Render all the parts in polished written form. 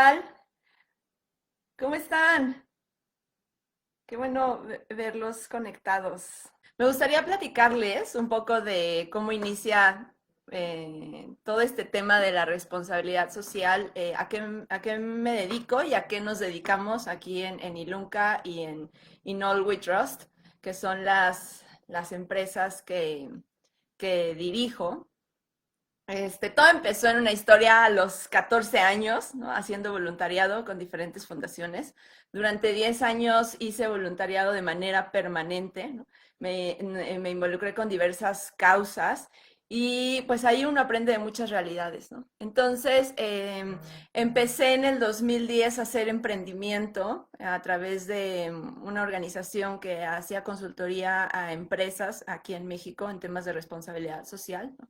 tal? ¿Cómo están? Qué bueno verlos conectados. Me gustaría platicarles un poco de cómo inicia todo este tema de la responsabilidad social, a qué me dedico y a qué nos dedicamos aquí en Ilunca y en All We Trust, que son las empresas que dirijo. Todo empezó en una historia a los 14 años, ¿no? Haciendo voluntariado con diferentes fundaciones. Durante 10 años hice voluntariado de manera permanente, ¿no? Me involucré con diversas causas y pues ahí uno aprende de muchas realidades, ¿no? Entonces, empecé en el 2010 a hacer emprendimiento a través de una organización que hacía consultoría a empresas aquí en México en temas de responsabilidad social, ¿no?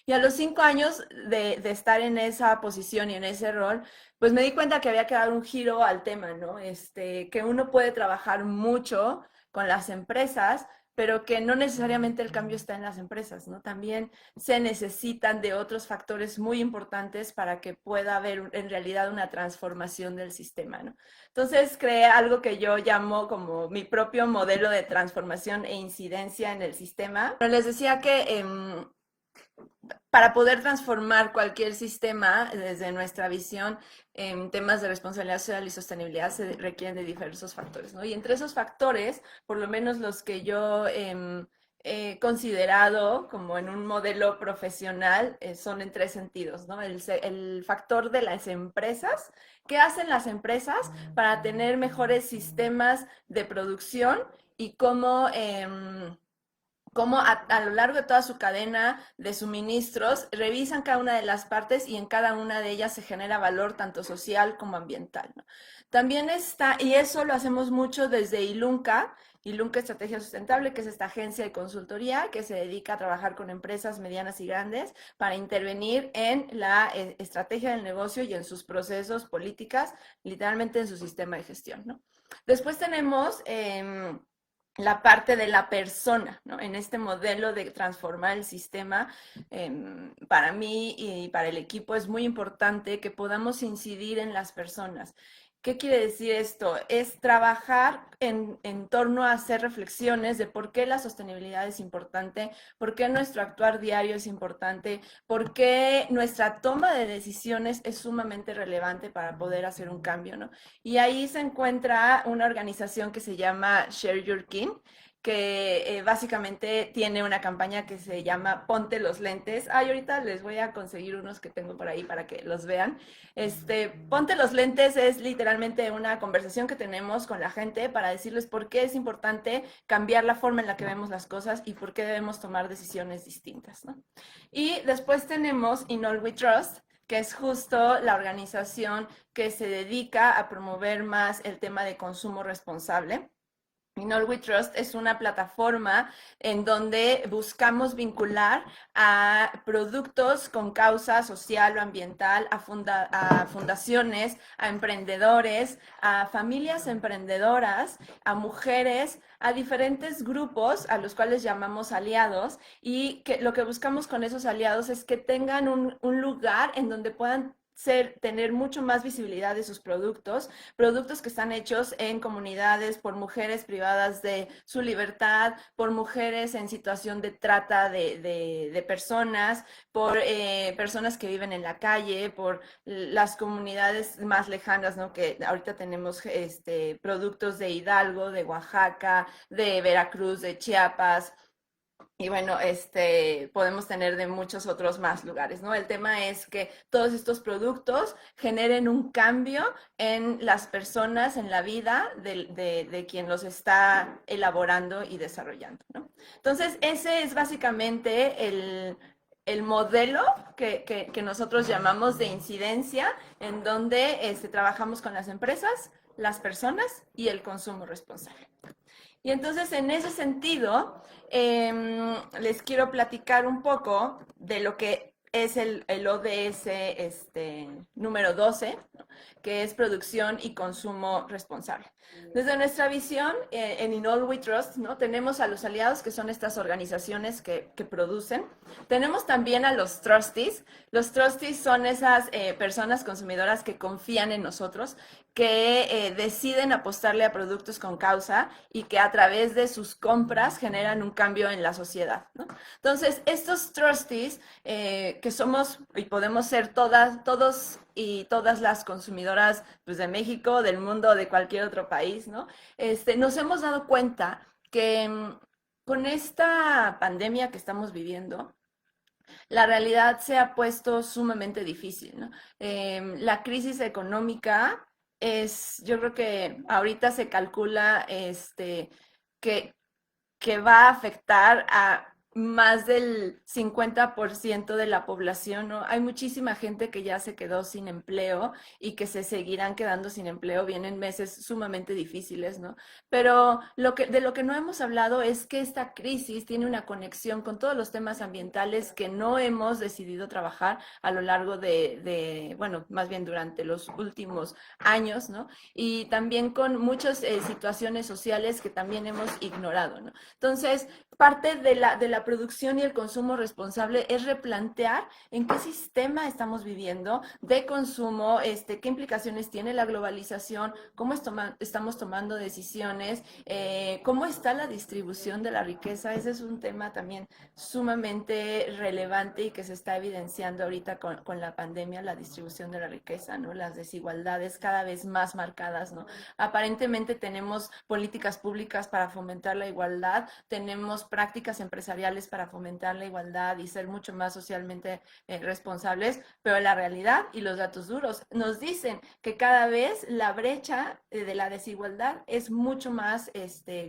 Y a los 5 años de estar en esa posición y en ese rol, pues me di cuenta que había que dar un giro al tema, ¿no? Que uno puede trabajar mucho con las empresas, pero que no necesariamente el cambio está en las empresas, ¿no? También se necesitan de otros factores muy importantes para que pueda haber en realidad una transformación del sistema, ¿no? Entonces creé algo que yo llamo como mi propio modelo de transformación e incidencia en el sistema. Pero les decía que para poder transformar cualquier sistema desde nuestra visión en temas de responsabilidad social y sostenibilidad se requieren de diversos factores, ¿no? Y entre esos factores, por lo menos los que yo he considerado como en un modelo profesional, son en tres sentidos, ¿no? El factor de las empresas. ¿Qué hacen las empresas para tener mejores sistemas de producción y cómo a lo largo de toda su cadena de suministros revisan cada una de las partes y en cada una de ellas se genera valor tanto social como ambiental, ¿no? También está, y eso lo hacemos mucho desde Ilunca, Ilunca Estrategia Sustentable, que es esta agencia de consultoría que se dedica a trabajar con empresas medianas y grandes para intervenir en la estrategia del negocio y en sus procesos, políticas, literalmente en su sistema de gestión, ¿no? Después tenemos la parte de la persona, ¿no? En este modelo de transformar el sistema, para mí y para el equipo es muy importante que podamos incidir en las personas. ¿Qué quiere decir esto? Es trabajar en torno a hacer reflexiones de por qué la sostenibilidad es importante, por qué nuestro actuar diario es importante, por qué nuestra toma de decisiones es sumamente relevante para poder hacer un cambio, ¿no? Y ahí se encuentra una organización que se llama Share Your Kin, que básicamente tiene una campaña que se llama Ponte los lentes. Ay, ahorita les voy a conseguir unos que tengo por ahí para que los vean. Ponte los lentes es literalmente una conversación que tenemos con la gente para decirles por qué es importante cambiar la forma en la que vemos las cosas y por qué debemos tomar decisiones distintas, ¿no? Y después tenemos In All We Trust, que es justo la organización que se dedica a promover más el tema de consumo responsable. In All We Trust es una plataforma en donde buscamos vincular a productos con causa social o ambiental, a fundaciones, a emprendedores, a familias emprendedoras, a mujeres, a diferentes grupos a los cuales llamamos aliados y que lo que buscamos con esos aliados es que tengan un lugar en donde puedan tener mucho más visibilidad de sus productos, productos que están hechos en comunidades por mujeres privadas de su libertad, por mujeres en situación de trata de personas, por personas que viven en la calle, por las comunidades más lejanas, ¿no? Que ahorita tenemos productos de Hidalgo, de Oaxaca, de Veracruz, de Chiapas, y bueno, podemos tener de muchos otros más lugares, ¿no? El tema es que todos estos productos generen un cambio en las personas, en la vida de quien los está elaborando y desarrollando, ¿no? Entonces, ese es básicamente el modelo que nosotros llamamos de incidencia, en donde trabajamos con las empresas, las personas y el consumo responsable. Y entonces, en ese sentido, les quiero platicar un poco de lo que es el ODS número 12, ¿no? Que es producción y consumo responsable. Desde nuestra visión, en In All We Trust, ¿no? Tenemos a los aliados, que son estas organizaciones que producen. Tenemos también a los trustees. Los trustees son esas personas consumidoras que confían en nosotros, que deciden apostarle a productos con causa y que a través de sus compras generan un cambio en la sociedad, ¿no? Entonces, estos trustees, que somos y podemos ser todos y todas las consumidoras, pues, de México, del mundo, de cualquier otro país, ¿no? Nos hemos dado cuenta que con esta pandemia que estamos viviendo, la realidad se ha puesto sumamente difícil, ¿no? La crisis económica yo creo que ahorita se calcula que, que va a afectar a más del 50% de la población, ¿no? Hay muchísima gente que ya se quedó sin empleo y que se seguirán quedando sin empleo. Vienen meses sumamente difíciles, ¿no? Pero de lo que no hemos hablado es que esta crisis tiene una conexión con todos los temas ambientales que no hemos decidido trabajar a lo largo bueno, más bien durante los últimos años, ¿no? Y también con muchas situaciones sociales que también hemos ignorado, ¿no? Entonces, parte de la producción y el consumo responsable es replantear en qué sistema estamos viviendo de consumo, qué implicaciones tiene la globalización, cómo estamos tomando decisiones, cómo está la distribución de la riqueza. Ese es un tema también sumamente relevante y que se está evidenciando ahorita con la pandemia, la distribución de la riqueza, ¿no? Las desigualdades cada vez más marcadas, ¿no? Aparentemente tenemos políticas públicas para fomentar la igualdad, tenemos prácticas empresariales para fomentar la igualdad y ser mucho más socialmente responsables, pero la realidad y los datos duros nos dicen que cada vez la brecha de la desigualdad es mucho más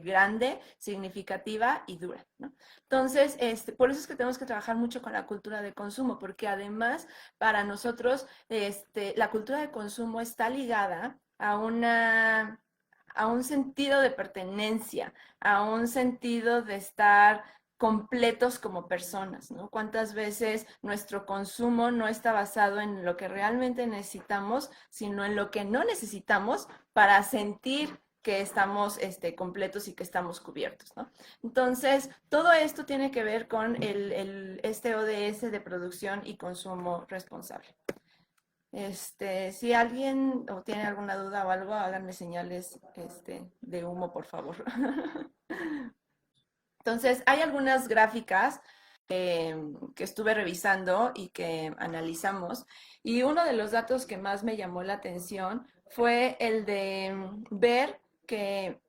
grande, significativa y dura, ¿no? Entonces, por eso es que tenemos que trabajar mucho con la cultura de consumo, porque además para nosotros la cultura de consumo está ligada a un sentido de pertenencia, a un sentido de estar completos como personas, ¿no? ¿Cuántas veces nuestro consumo no está basado en lo que realmente necesitamos, sino en lo que no necesitamos para sentir que estamos completos y que estamos cubiertos, ¿no? Entonces, todo esto tiene que ver con este ODS de producción y consumo responsable. Si alguien o tiene alguna duda o algo, háganme señales de humo, por favor. Entonces, hay algunas gráficas que estuve revisando y que analizamos, y uno de los datos que más me llamó la atención fue el de ver que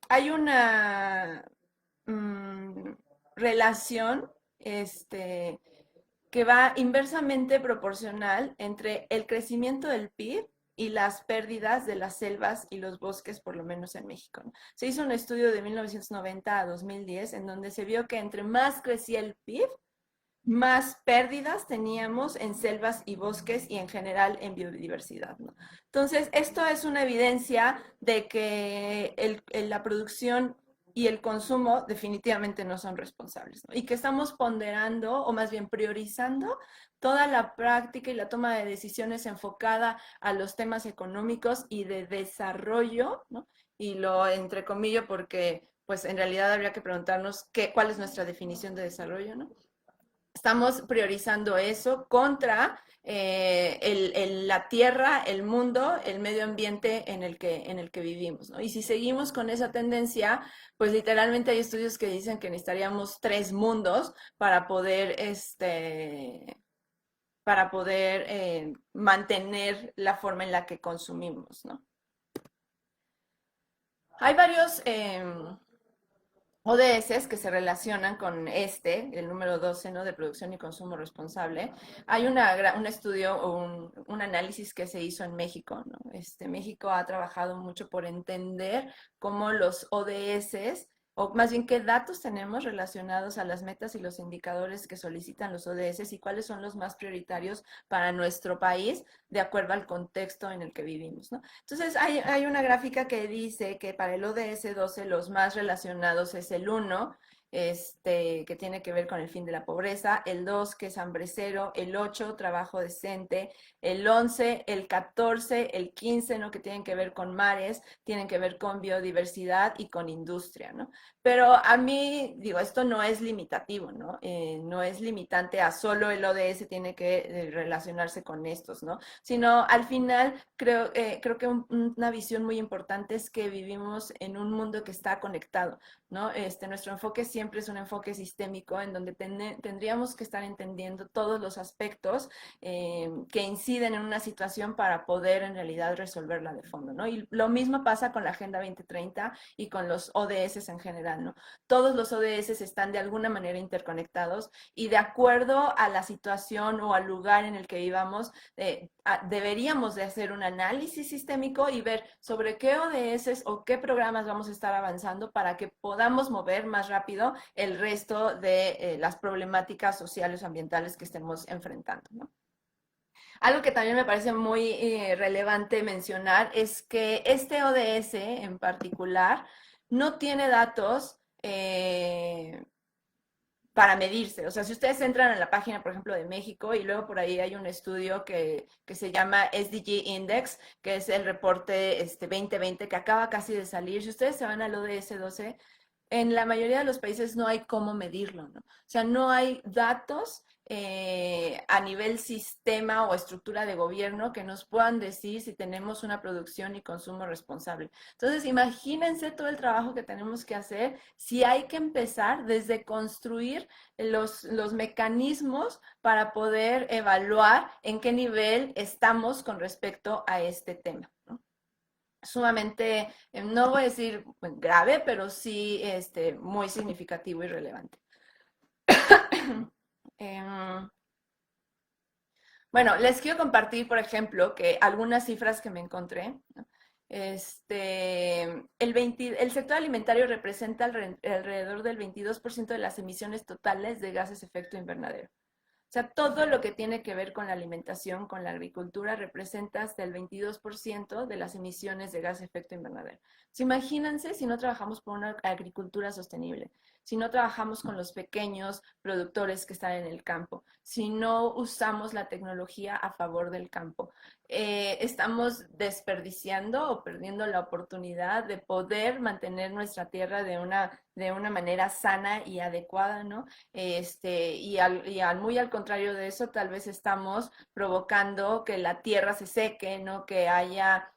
hay una mm, relación que va inversamente proporcional entre el crecimiento del PIB y las pérdidas de las selvas y los bosques, por lo menos en México, ¿no? Se hizo un estudio de 1990 a 2010 en donde se vio que entre más crecía el PIB, más pérdidas teníamos en selvas y bosques y en general en biodiversidad, ¿no? Entonces, esto es una evidencia de que la producción y el consumo definitivamente no son responsables, ¿no? Y que estamos ponderando, o más bien priorizando, toda la práctica y la toma de decisiones enfocada a los temas económicos y de desarrollo, ¿no? Y lo entrecomillo porque, pues, en realidad habría que preguntarnos cuál es nuestra definición de desarrollo, ¿no? Estamos priorizando eso contra la tierra, el mundo, el medio ambiente en el que vivimos, ¿no? Y si seguimos con esa tendencia, pues literalmente hay estudios que dicen que necesitaríamos 3 mundos para poder mantener la forma en la que consumimos, ¿no? Hay varios ODS que se relacionan con el número 12, ¿no? De producción y consumo responsable. Hay un estudio o un análisis que se hizo en México, ¿no? México ha trabajado mucho por entender cómo los ODS, o más bien qué datos tenemos relacionados a las metas y los indicadores que solicitan los ODS y cuáles son los más prioritarios para nuestro país de acuerdo al contexto en el que vivimos, ¿no? Entonces, hay una gráfica que dice que para el ODS 12 los más relacionados es el 1, que tiene que ver con el fin de la pobreza, el 2, que es hambre cero, el 8, trabajo decente, el 11, el 14, el 15, ¿no? Que tienen que ver con mares, tienen que ver con biodiversidad y con industria, ¿no? Pero a mí, digo, esto no es limitativo, ¿no? No es limitante a solo el ODS tiene que relacionarse con estos, ¿no? Sino al final creo que una visión muy importante es que vivimos en un mundo que está conectado, ¿no? Nuestro enfoque siempre es un enfoque sistémico en donde tendríamos que estar entendiendo todos los aspectos que inciden en una situación para poder en realidad resolverla de fondo, ¿no? Y lo mismo pasa con la Agenda 2030 y con los ODS en general, ¿no? Todos los ODS están de alguna manera interconectados y de acuerdo a la situación o al lugar en el que vivamos, deberíamos de hacer un análisis sistémico y ver sobre qué ODS o qué programas vamos a estar avanzando para que podamos mover más rápido el resto de las problemáticas sociales o ambientales que estemos enfrentando, ¿no? Algo que también me parece muy relevante mencionar es que este ODS en particular no tiene datos para medirse. O sea, si ustedes entran a la página, por ejemplo, de México, y luego por ahí hay un estudio que se llama SDG Index, que es el reporte 2020 que acaba casi de salir. Si ustedes se van al ODS 12, en la mayoría de los países no hay cómo medirlo, ¿no? O sea, no hay datos a nivel sistema o estructura de gobierno que nos puedan decir si tenemos una producción y consumo responsable. Entonces, imagínense todo el trabajo que tenemos que hacer si hay que empezar desde construir los mecanismos para poder evaluar en qué nivel estamos con respecto a este tema, ¿no? Sumamente, no voy a decir grave, pero sí muy significativo y relevante. Em, bueno, les quiero compartir, por ejemplo, que algunas cifras que me encontré, ¿no? El sector alimentario representa alrededor del 22% de las emisiones totales de gases de efecto invernadero. O sea, todo lo que tiene que ver con la alimentación, con la agricultura, representa hasta el 22% de las emisiones de gas de efecto invernadero. Entonces, imagínense si no trabajamos por una agricultura sostenible, si no trabajamos con los pequeños productores que están en el campo, si no usamos la tecnología a favor del campo. Estamos desperdiciando o perdiendo la oportunidad de poder mantener nuestra tierra de una manera sana y adecuada, ¿no? Muy al contrario de eso, tal vez estamos provocando que la tierra se seque, ¿no? Que haya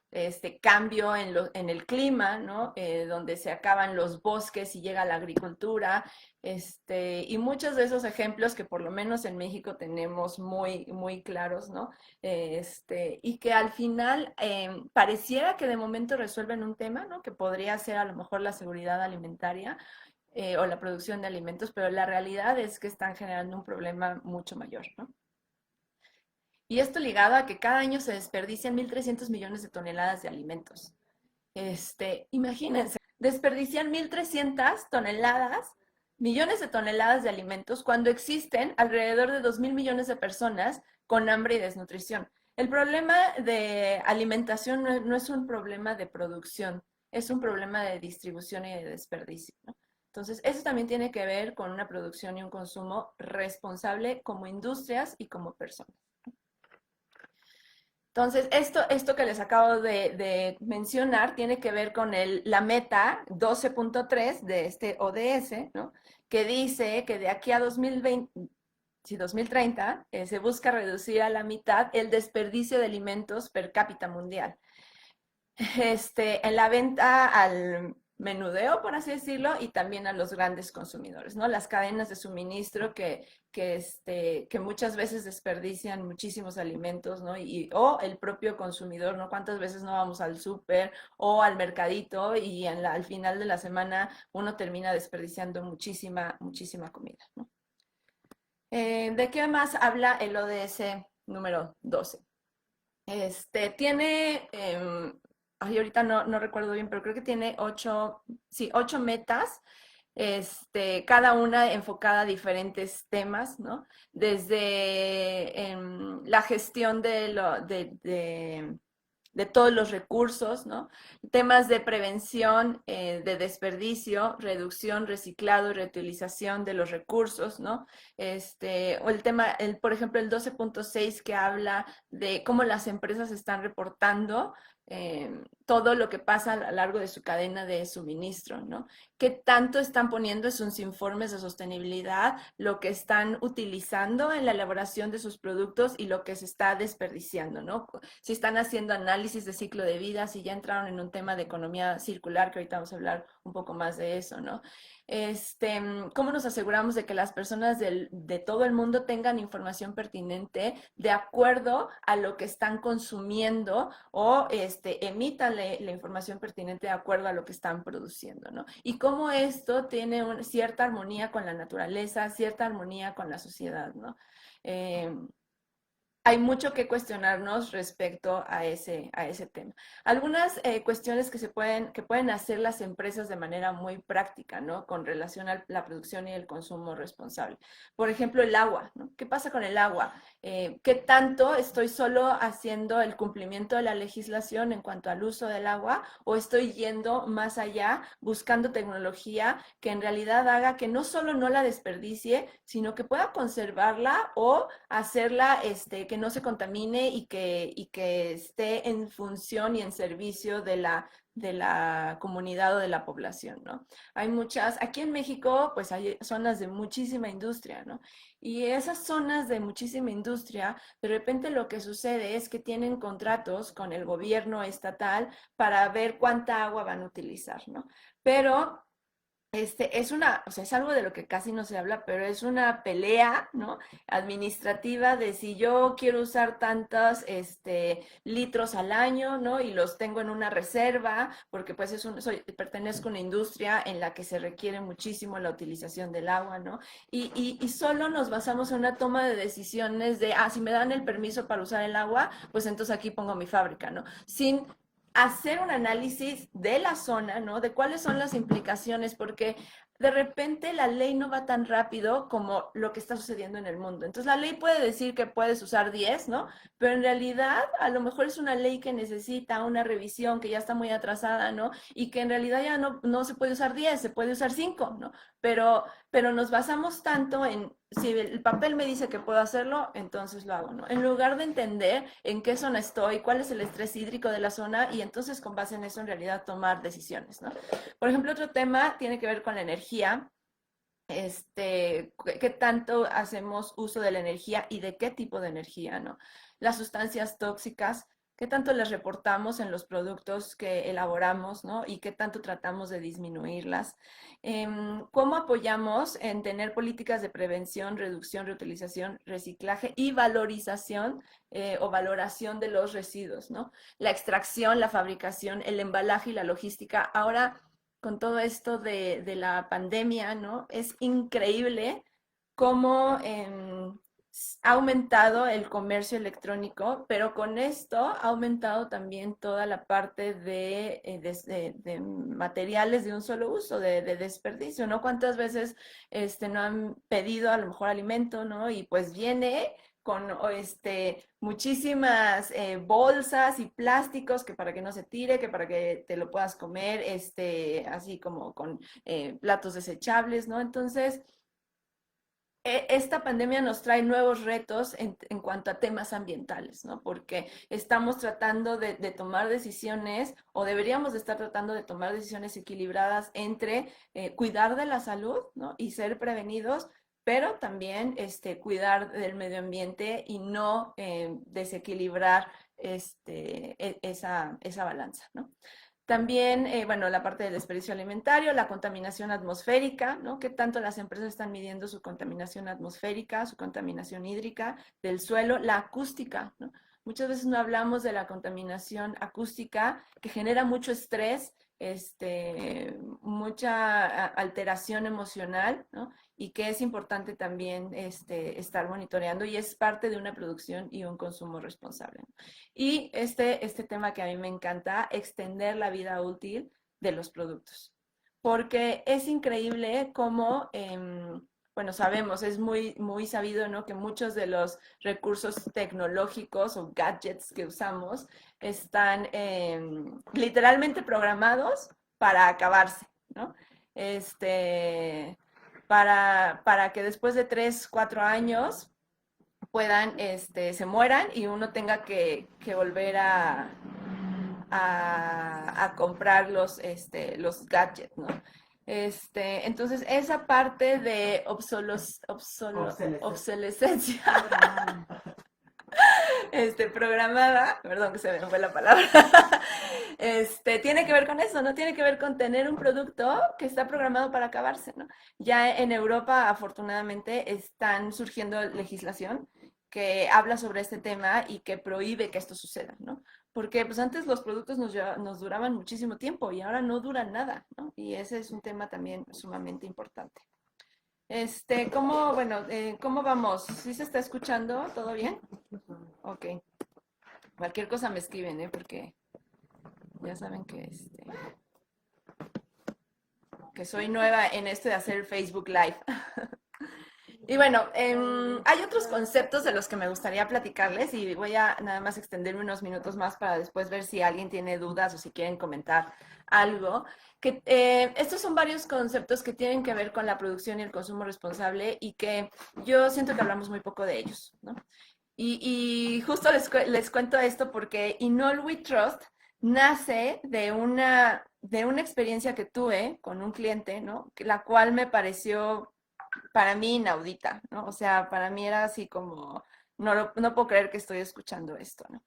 cambio en el clima, ¿no? Donde se acaban los bosques y llega la agricultura, y muchos de esos ejemplos que por lo menos en México tenemos muy, muy claros, ¿no? Y que al final pareciera que de momento resuelven un tema, ¿no? Que podría ser a lo mejor la seguridad alimentaria, o la producción de alimentos, pero la realidad es que están generando un problema mucho mayor, ¿no? Y esto ligado a que cada año se desperdician 1.300 millones de toneladas de alimentos. Imagínense, desperdician 1.300 toneladas, millones de toneladas de alimentos cuando existen alrededor de 2.000 millones de personas con hambre y desnutrición. El problema de alimentación no es un problema de producción, es un problema de distribución y de desperdicio, ¿no? Entonces, eso también tiene que ver con una producción y un consumo responsable como industrias y como personas. Entonces, esto que les acabo de mencionar tiene que ver con la meta 12.3 de este ODS, ¿no? Que dice que de aquí a 2020, sí, 2030 se busca reducir a la mitad el desperdicio de alimentos per cápita mundial. En la venta al menudeo, por así decirlo, y también a los grandes consumidores, ¿no? Las cadenas de suministro que muchas veces desperdician muchísimos alimentos, ¿no? O el propio consumidor, ¿no? ¿Cuántas veces no vamos al súper o al mercadito y al final de la semana uno termina desperdiciando muchísima, muchísima comida, ¿no? ¿De qué más habla el ODS número 12? Tiene, ahorita no recuerdo bien, pero creo que tiene 8 metas, cada una enfocada a diferentes temas, ¿no? Desde la gestión de de todos los recursos, ¿no? Temas de prevención de desperdicio, reducción, reciclado y reutilización de los recursos, ¿no? O el tema, por ejemplo, el 12.6 que habla de cómo las empresas están reportando todo lo que pasa a lo largo de su cadena de suministro, ¿no? ¿Qué tanto están poniendo en sus informes de sostenibilidad lo que están utilizando en la elaboración de sus productos y lo que se está desperdiciando, ¿no? Si están haciendo análisis de ciclo de vida, si ya entraron en un tema de economía circular, que ahorita vamos a hablar un poco más de eso, ¿no? ¿Cómo nos aseguramos de que las personas de todo el mundo tengan información pertinente de acuerdo a lo que están consumiendo o emitan la información pertinente de acuerdo a lo que están produciendo, ¿no? Y cómo esto tiene cierta armonía con la naturaleza, cierta armonía con la sociedad, ¿no? Eh, Hay mucho que cuestionarnos respecto a ese tema. Algunas cuestiones que pueden hacer las empresas de manera muy práctica, ¿no? Con relación a la producción y el consumo responsable. Por ejemplo, el agua, ¿no? ¿Qué pasa con el agua? ¿Qué tanto estoy solo haciendo el cumplimiento de la legislación en cuanto al uso del agua o estoy yendo más allá buscando tecnología que en realidad haga que no solo no la desperdicie, sino que pueda conservarla o hacerla que no se contamine y que esté en función y en servicio de la comunidad o de la población, ¿no? Hay muchas, aquí en México, pues hay zonas de muchísima industria, ¿no? Y esas zonas de muchísima industria, de repente lo que sucede es que tienen contratos con el gobierno estatal para ver cuánta agua van a utilizar, ¿no? Pero es una, o sea, es algo de lo que casi no se habla, pero es una pelea, ¿no? Administrativa de si yo quiero usar tantos, litros al año, ¿no? Y los tengo en una reserva, porque pues pertenezco a una industria en la que se requiere muchísimo la utilización del agua, ¿no? Y solo nos basamos en una toma de decisiones de, si me dan el permiso para usar el agua, pues entonces aquí pongo mi fábrica, ¿no? Sin hacer un análisis de la zona, ¿no? De cuáles son las implicaciones, porque de repente la ley no va tan rápido como lo que está sucediendo en el mundo. Entonces la ley puede decir que puedes usar 10, ¿no? Pero en realidad a lo mejor es una ley que necesita una revisión que ya está muy atrasada, ¿no? Y que en realidad ya no se puede usar 10, se puede usar 5, ¿no? Pero nos basamos tanto en, si el papel me dice que puedo hacerlo, entonces lo hago, ¿no? En lugar de entender en qué zona estoy, cuál es el estrés hídrico de la zona y entonces con base en eso en realidad tomar decisiones, ¿no? Por ejemplo, otro tema tiene que ver con la energía. ¿Qué tanto hacemos uso de la energía y de qué tipo de energía, ¿no? Las sustancias tóxicas, qué tanto les reportamos en los productos que elaboramos, ¿no? Y qué tanto tratamos de disminuirlas. ¿Cómo apoyamos en tener políticas de prevención, reducción, reutilización, reciclaje y valorización o valoración de los residuos, ¿no? La extracción, la fabricación, el embalaje y la logística. Ahora, con todo esto de la pandemia, ¿no? Es increíble cómo ha aumentado el comercio electrónico, pero con esto ha aumentado también toda la parte de materiales de un solo uso, de desperdicio, ¿no? ¿Cuántas veces no han pedido a lo mejor alimento, ¿no? Y pues viene con muchísimas bolsas y plásticos que para que no se tire, que para que te lo puedas comer, así como con platos desechables, ¿no? Entonces, esta pandemia nos trae nuevos retos en cuanto a temas ambientales, ¿no? Porque estamos tratando de tomar decisiones o deberíamos de estar tratando de tomar decisiones equilibradas entre cuidar de la salud, ¿no? Y ser prevenidos, pero también cuidar del medio ambiente y no desequilibrar esa balanza, ¿no? También, bueno, la parte del desperdicio alimentario, la contaminación atmosférica, ¿no? ¿Qué tanto las empresas están midiendo su contaminación atmosférica, su contaminación hídrica, del suelo, la acústica, ¿no? Muchas veces no hablamos de la contaminación acústica que genera mucho estrés, mucha alteración emocional, ¿no? Y que es importante también estar monitoreando y es parte de una producción y un consumo responsable, ¿no? Y este tema que a mí me encanta, extender la vida útil de los productos. Porque es increíble cómo, bueno, sabemos, es muy, muy sabido, ¿no? Que muchos de los recursos tecnológicos o gadgets que usamos están literalmente programados para acabarse, ¿no? Este, para que después de 3, 4 años puedan, se mueran y uno tenga que volver a comprar los gadgets, ¿no? Entonces, esa parte de obsolescencia programada, perdón que se me fue la palabra, tiene que ver con eso, ¿no? Tiene que ver con tener un producto que está programado para acabarse, ¿no? Ya en Europa, afortunadamente, están surgiendo legislación que habla sobre este tema y que prohíbe que esto suceda, ¿no? Porque pues antes los productos nos duraban muchísimo tiempo y ahora no duran nada, ¿no? Y ese es un tema también sumamente importante. ¿Cómo vamos? ¿Sí se está escuchando? ¿Todo bien? Ok. Cualquier cosa me escriben, ¿eh? Porque ya saben que soy nueva en esto de hacer Facebook Live. Y bueno, hay otros conceptos de los que me gustaría platicarles y voy a nada más extenderme unos minutos más para después ver si alguien tiene dudas o si quieren comentar algo. Estos son varios conceptos que tienen que ver con la producción y el consumo responsable y que yo siento que hablamos muy poco de ellos, ¿no? Y justo les cuento esto porque In All We Trust nace de una experiencia que tuve con un cliente, ¿no? La cual me pareció para mí inaudita, ¿no? O sea, para mí era así como, no puedo creer que estoy escuchando esto, ¿no?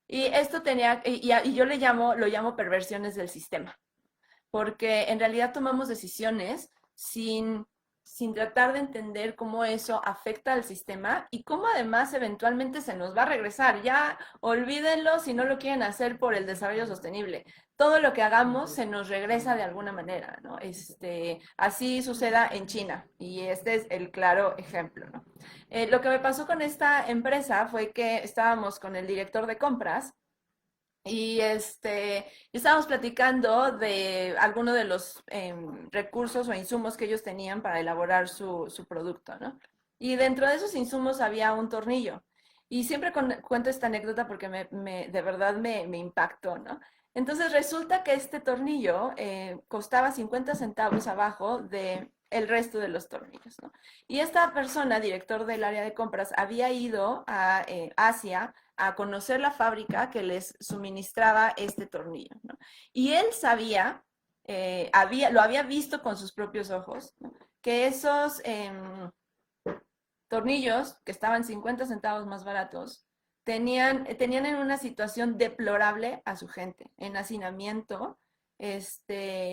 Y esto y yo lo llamo perversiones del sistema, porque en realidad tomamos decisiones sin tratar de entender cómo eso afecta al sistema y cómo además eventualmente se nos va a regresar. Ya olvídenlo si no lo quieren hacer por el desarrollo sostenible. Todo lo que hagamos se nos regresa de alguna manera, ¿no? Así suceda en China y este es el claro ejemplo, ¿no? Lo que me pasó con esta empresa fue que estábamos con el director de compras y estábamos platicando de algunos de los recursos o insumos que ellos tenían para elaborar su producto, ¿no? Y dentro de esos insumos había un tornillo. Y siempre cuento esta anécdota porque de verdad me impactó, ¿no? Entonces resulta que este tornillo costaba 50 centavos abajo de el resto de los tornillos, ¿no? Y esta persona, director del área de compras, había ido a Asia a conocer la fábrica que les suministraba este tornillo, ¿no? Y él sabía, lo había visto con sus propios ojos, ¿no? Que esos tornillos, que estaban 50 centavos más baratos, tenían en una situación deplorable a su gente, en hacinamiento,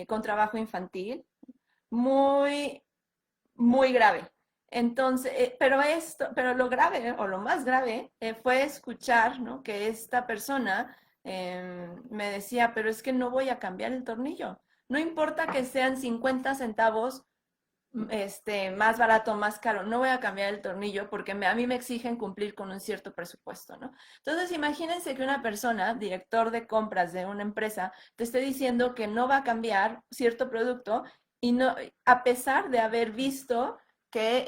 con trabajo infantil, muy, muy grave. Entonces, pero lo grave o lo más grave fue escuchar, ¿no? Que esta persona me decía, pero es que no voy a cambiar el tornillo. No importa que sean 50 centavos más barato, más caro, no voy a cambiar el tornillo porque a mí me exigen cumplir con un cierto presupuesto, ¿no? Entonces, imagínense que una persona, director de compras de una empresa, te esté diciendo que no va a cambiar cierto producto y no, a pesar de haber visto que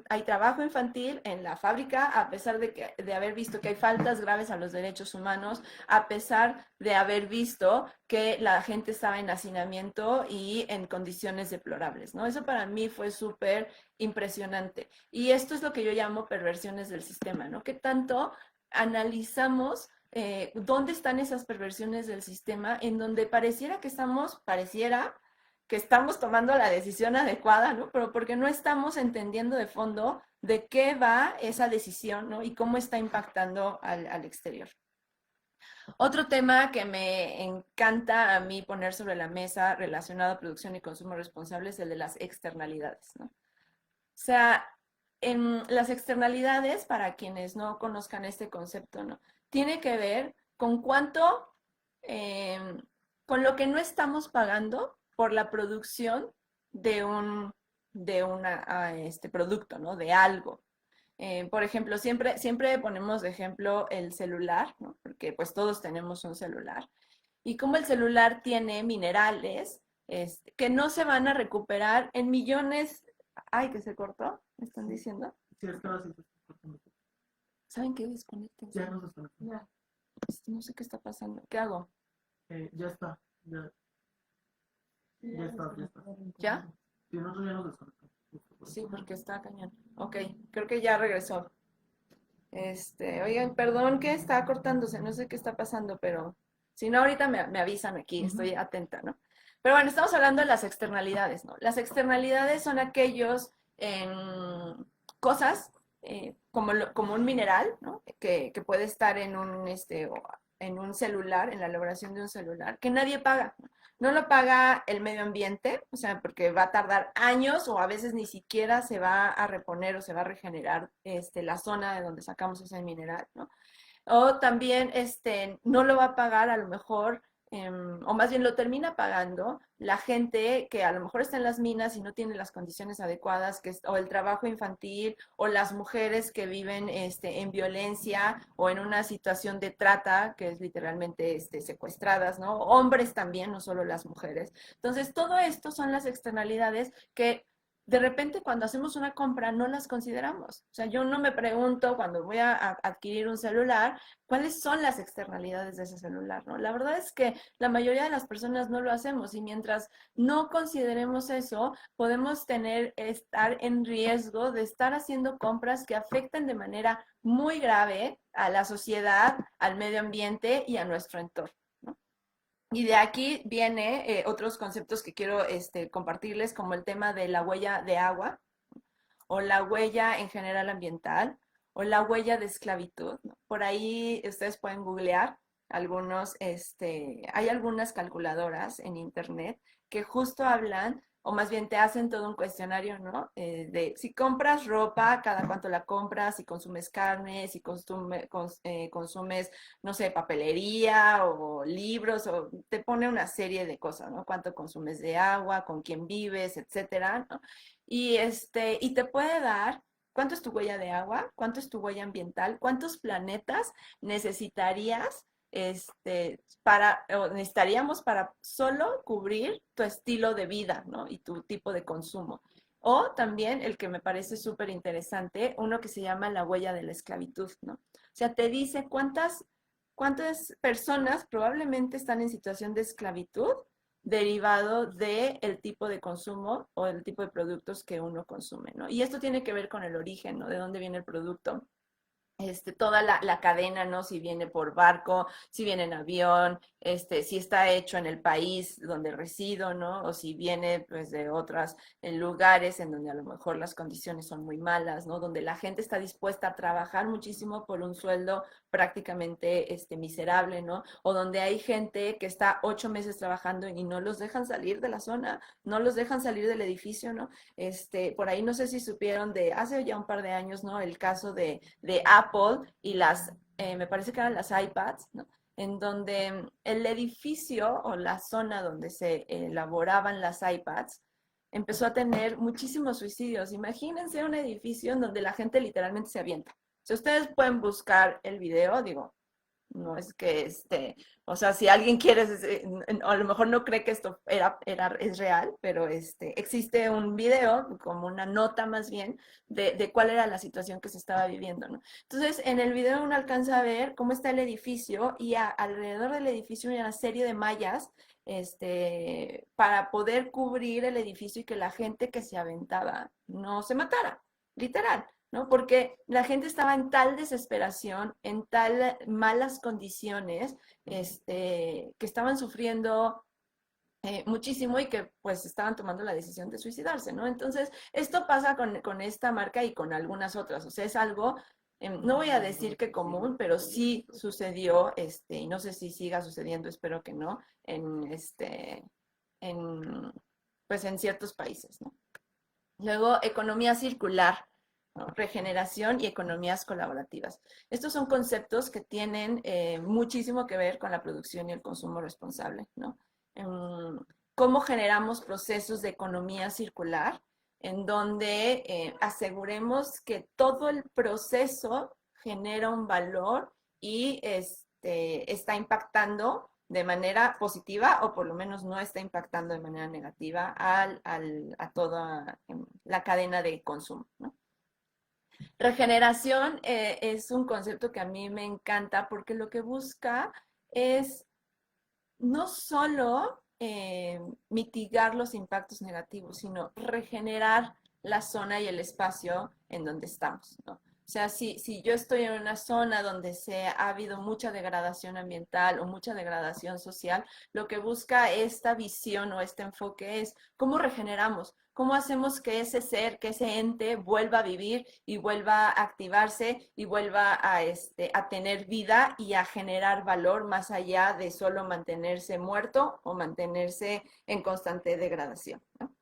hay trabajo infantil en la fábrica, a pesar de haber visto que hay faltas graves a los derechos humanos, a pesar de haber visto que la gente estaba en hacinamiento y en condiciones deplorables, ¿no? Eso para mí fue súper impresionante. Y esto es lo que yo llamo perversiones del sistema, ¿no? ¿Qué tanto analizamos dónde están esas perversiones del sistema en donde pareciera que estamos tomando la decisión adecuada, ¿no? Pero porque no estamos entendiendo de fondo de qué va esa decisión, ¿no? Y cómo está impactando al exterior. Otro tema que me encanta a mí poner sobre la mesa relacionado a producción y consumo responsable es el de las externalidades, ¿no? O sea, en las externalidades, para quienes no conozcan este concepto, ¿no? Tiene que ver con eh, con lo que no estamos pagando por la producción de este producto, ¿no? De algo. Por ejemplo, siempre ponemos de ejemplo el celular, ¿no? Porque pues todos tenemos un celular. Y como el celular tiene minerales que no se van a recuperar en millones Ay, que se cortó, me están diciendo. Sí, es que ahora sí se está cortando. ¿Saben qué? Desconecten. Ya nos desconectamos. Ya. No sé qué está pasando. ¿Qué hago? Ya está. Ya está, ya está. ¿Ya? Si nosotros ya nos desconectamos. Sí, porque está cañón. Ok, creo que ya regresó. Oigan, perdón que está cortándose, no sé qué está pasando, pero si no, ahorita me avisan aquí, estoy atenta, ¿no? Pero bueno, estamos hablando de las externalidades, ¿no? Las externalidades son aquellos cosas como un mineral, ¿no? Que puede estar en un celular, en la elaboración de un celular, que nadie paga. No lo paga el medio ambiente, o sea, porque va a tardar años o a veces ni siquiera se va a reponer o se va a regenerar la zona de donde sacamos ese mineral, ¿no? O también no lo va a pagar a lo mejor, o más bien lo termina pagando la gente que a lo mejor está en las minas y no tiene las condiciones adecuadas, o el trabajo infantil, o las mujeres que viven en violencia o en una situación de trata, que es literalmente secuestradas, ¿no? Hombres también, no solo las mujeres. Entonces, todo esto son las externalidades que de repente cuando hacemos una compra no las consideramos. O sea, yo no me pregunto cuando voy a adquirir un celular, ¿cuáles son las externalidades de ese celular? ¿No? La verdad es que la mayoría de las personas no lo hacemos y mientras no consideremos eso, podemos estar en riesgo de estar haciendo compras que afecten de manera muy grave a la sociedad, al medio ambiente y a nuestro entorno. ¿No? Y de aquí viene otros conceptos que quiero compartirles, como el tema de la huella de agua o la huella en general ambiental o la huella de esclavitud, ¿no? Por ahí ustedes pueden googlear hay algunas calculadoras en internet que justo hablan o más bien te hacen todo un cuestionario, ¿no? De si compras ropa, cada cuánto la compras, si consumes carne, si consumes, no sé, papelería o libros, o te pone una serie de cosas, ¿no? Cuánto consumes de agua, con quién vives, etcétera, ¿no? Y te puede dar cuánto es tu huella de agua, cuánto es tu huella ambiental, cuántos planetas necesitarías o necesitaríamos para solo cubrir tu estilo de vida, ¿no? Y tu tipo de consumo. O también el que me parece súper interesante, uno que se llama la huella de la esclavitud, ¿no? O sea, te dice cuántas personas probablemente están en situación de esclavitud derivado del tipo de consumo o el tipo de productos que uno consume, ¿no? Y esto tiene que ver con el origen, ¿no? De dónde viene el producto, toda la cadena, ¿no? Si viene por barco, si viene en avión, si está hecho en el país donde resido, ¿no? O si viene, pues, de otros lugares en donde a lo mejor las condiciones son muy malas, ¿no? Donde la gente está dispuesta a trabajar muchísimo por un sueldo prácticamente, miserable, ¿no? O donde hay gente que está 8 meses trabajando y no los dejan salir de la zona, no los dejan salir del edificio, ¿no? Por ahí no sé si supieron de hace ya un par de años, ¿no? El caso de Apple y me parece que eran las iPads, ¿no? En donde el edificio o la zona donde se elaboraban las iPads empezó a tener muchísimos suicidios. Imagínense un edificio en donde la gente literalmente se avienta. Si ustedes pueden buscar el video, digo, no es que o sea, si alguien quiere, a lo mejor no cree que esto es real, pero existe un video, como una nota más bien, de cuál era la situación que se estaba viviendo, ¿no? Entonces, en el video uno alcanza a ver cómo está el edificio y alrededor del edificio hay una serie de mallas, para poder cubrir el edificio y que la gente que se aventaba no se matara, literal. ¿No? Porque la gente estaba en tal desesperación, en tal malas condiciones, que estaban sufriendo muchísimo y que pues estaban tomando la decisión de suicidarse, ¿no? Entonces, esto pasa con esta marca y con algunas otras, o sea, es algo, no voy a decir que común, pero sí sucedió, y no sé si siga sucediendo, espero que no, en, pues en ciertos países, ¿no? Luego, economía circular, ¿no? Regeneración y economías colaborativas. Estos son conceptos que tienen muchísimo que ver con la producción y el consumo responsable, ¿no? Cómo generamos procesos de economía circular en donde aseguremos que todo el proceso genera un valor y está impactando de manera positiva o por lo menos no está impactando de manera negativa a toda la cadena de consumo, ¿no? Regeneración es un concepto que a mí me encanta porque lo que busca es no solo mitigar los impactos negativos, sino regenerar la zona y el espacio en donde estamos, ¿no? O sea, si yo estoy en una zona donde ha habido mucha degradación ambiental o mucha degradación social, lo que busca esta visión o este enfoque es cómo regeneramos, cómo hacemos que ese ser, que ese ente vuelva a vivir y vuelva a activarse y vuelva a tener vida y a generar valor más allá de solo mantenerse muerto o mantenerse en constante degradación, ¿no?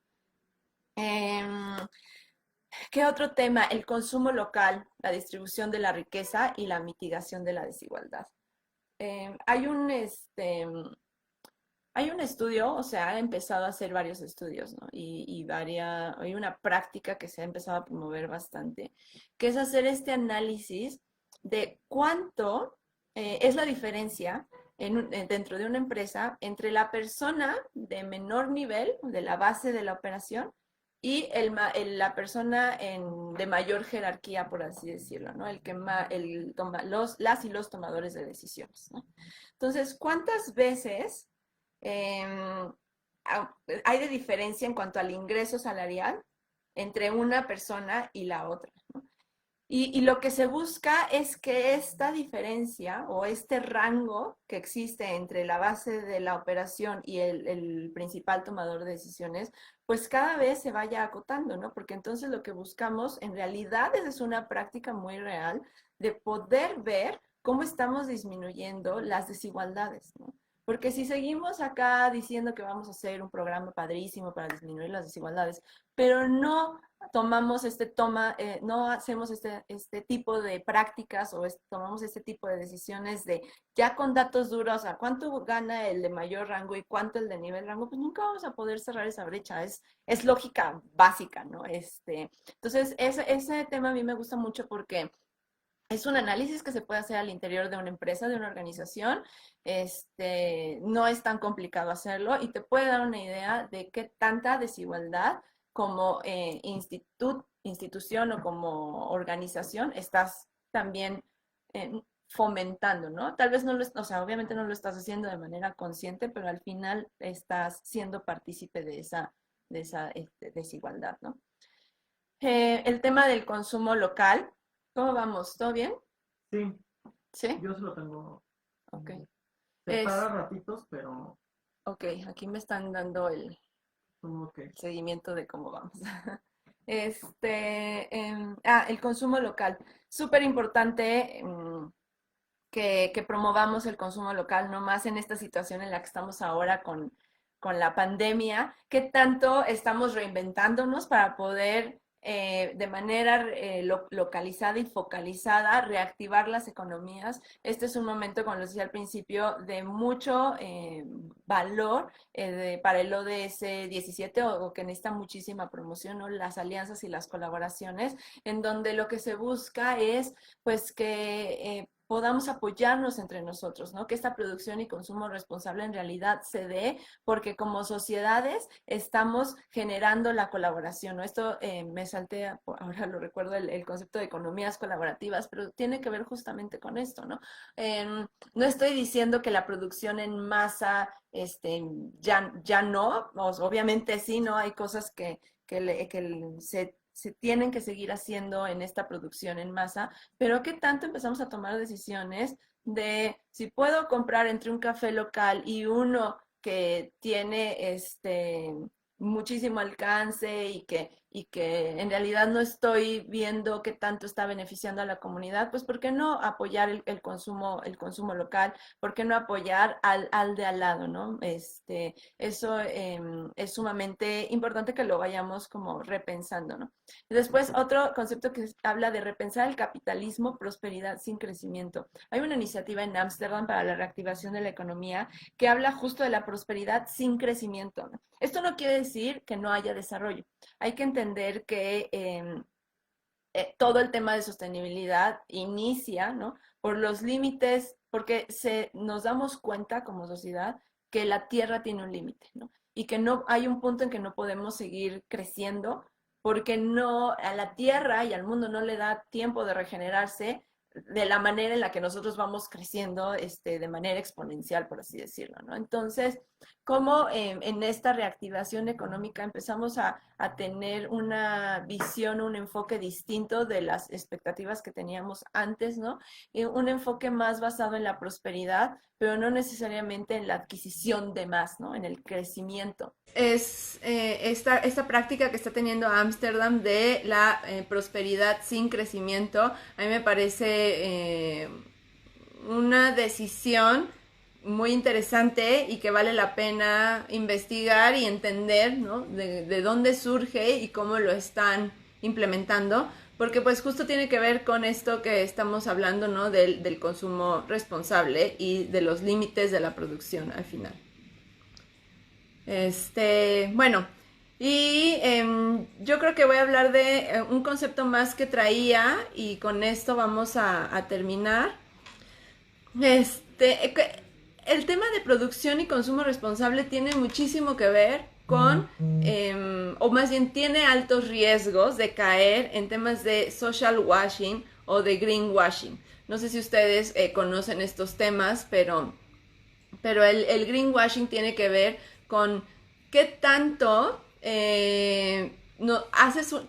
¿Qué otro tema? El consumo local, la distribución de la riqueza y la mitigación de la desigualdad. Eh, hay un, este, hay un estudio, o sea, ha empezado a hacer varios estudios, ¿no? Hay una práctica que se ha empezado a promover bastante, que es hacer este análisis de cuánto es la diferencia dentro de una empresa entre la persona de menor nivel, de la base de la operación, y la persona de mayor jerarquía, por así decirlo, ¿no? Las y los tomadores de decisiones, ¿no? Entonces, ¿cuántas veces eh, hay de diferencia en cuanto al ingreso salarial entre una persona y la otra, ¿no? Y lo que se busca es que esta diferencia o este rango que existe entre la base de la operación y el principal tomador de decisiones, pues cada vez se vaya acotando, ¿no? Porque entonces lo que buscamos en realidad es una práctica muy real de poder ver cómo estamos disminuyendo las desigualdades, ¿no? Porque si seguimos acá diciendo que vamos a hacer un programa padrísimo para disminuir las desigualdades, pero no tomamos no hacemos este tipo de prácticas o tomamos este tipo de decisiones de ya con datos duros a cuánto gana el de mayor rango y cuánto el de nivel rango, pues nunca vamos a poder cerrar esa brecha. Es lógica básica, ¿no? Entonces, ese tema a mí me gusta mucho porque es un análisis que se puede hacer al interior de una empresa, de una organización. No es tan complicado hacerlo y te puede dar una idea de qué tanta desigualdad como institución o como organización estás también fomentando, ¿no? Tal vez no o sea, obviamente no lo estás haciendo de manera consciente, pero al final estás siendo partícipe de esa desigualdad, ¿no? El tema del consumo local, ¿cómo vamos? ¿Todo bien? Sí, ¿Sí? yo se lo tengo. Ok. Separa ratitos, pero Ok, aquí me están dando el supongo que seguimiento de cómo vamos. El consumo local. Súper importante que promovamos el consumo local, no más en esta situación en la que estamos ahora con la pandemia, que tanto estamos reinventándonos para poder de manera localizada y focalizada reactivar las economías. Este es un momento, como lo decía al principio, de mucho valor para el ODS 17 o que necesita muchísima promoción, ¿no? Las alianzas y las colaboraciones, en donde lo que se busca es pues que podamos apoyarnos entre nosotros, ¿no? Que esta producción y consumo responsable en realidad se dé porque como sociedades estamos generando la colaboración, ¿no? Esto me salté, ahora lo recuerdo, el concepto de economías colaborativas, pero tiene que ver justamente con esto, ¿no? No estoy diciendo que la producción en masa ya no, obviamente sí, ¿no? Hay cosas que se tienen que seguir haciendo en esta producción en masa, pero ¿qué tanto empezamos a tomar decisiones de si puedo comprar entre un café local y uno que tiene muchísimo alcance y que en realidad no estoy viendo qué tanto está beneficiando a la comunidad? Pues ¿por qué no apoyar el consumo local? ¿Por qué no apoyar al de al lado, ¿no? Eso es sumamente importante que lo vayamos como repensando, ¿no? Después, otro concepto que habla de repensar el capitalismo, prosperidad sin crecimiento. Hay una iniciativa en Ámsterdam para la reactivación de la economía que habla justo de la prosperidad sin crecimiento, ¿no? Esto no quiere decir que no haya desarrollo. Hay que entender que todo el tema de sostenibilidad inicia, ¿no? Por los límites porque nos damos cuenta como sociedad que la Tierra tiene un límite, ¿no? Y que no hay un punto en que no podemos seguir creciendo porque no a la Tierra y al mundo no le da tiempo de regenerarse de la manera en la que nosotros vamos creciendo de manera exponencial, por así decirlo, ¿no? Entonces, cómo en esta reactivación económica empezamos a tener una visión, un enfoque distinto de las expectativas que teníamos antes, ¿no? Y un enfoque más basado en la prosperidad, pero no necesariamente en la adquisición de más, ¿no? En el crecimiento. Es esta práctica que está teniendo Ámsterdam de la prosperidad sin crecimiento, a mí me parece una decisión muy interesante y que vale la pena investigar y entender, ¿no? De dónde surge y cómo lo están implementando, porque pues justo tiene que ver con esto que estamos hablando, ¿no? Del consumo responsable y de los límites de la producción al final. Bueno, y yo creo que voy a hablar de un concepto más que traía y con esto vamos a terminar. El tema de producción y consumo responsable tiene muchísimo que ver con, o más bien tiene altos riesgos de caer en temas de social washing o de greenwashing. No sé si ustedes conocen estos temas, pero el greenwashing tiene que ver con qué tanto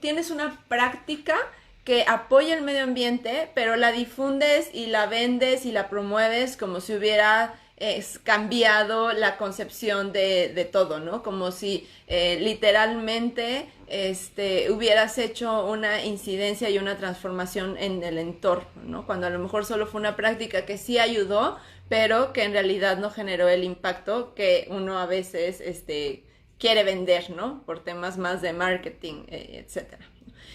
tienes una práctica que apoya el medio ambiente, pero la difundes y la vendes y la promueves como si hubiera cambiado la concepción de todo, ¿no? Como si literalmente hubieras hecho una incidencia y una transformación en el entorno, ¿no? Cuando a lo mejor solo fue una práctica que sí ayudó, pero que en realidad no generó el impacto que uno a veces quiere vender, ¿no? Por temas más de marketing, etcétera.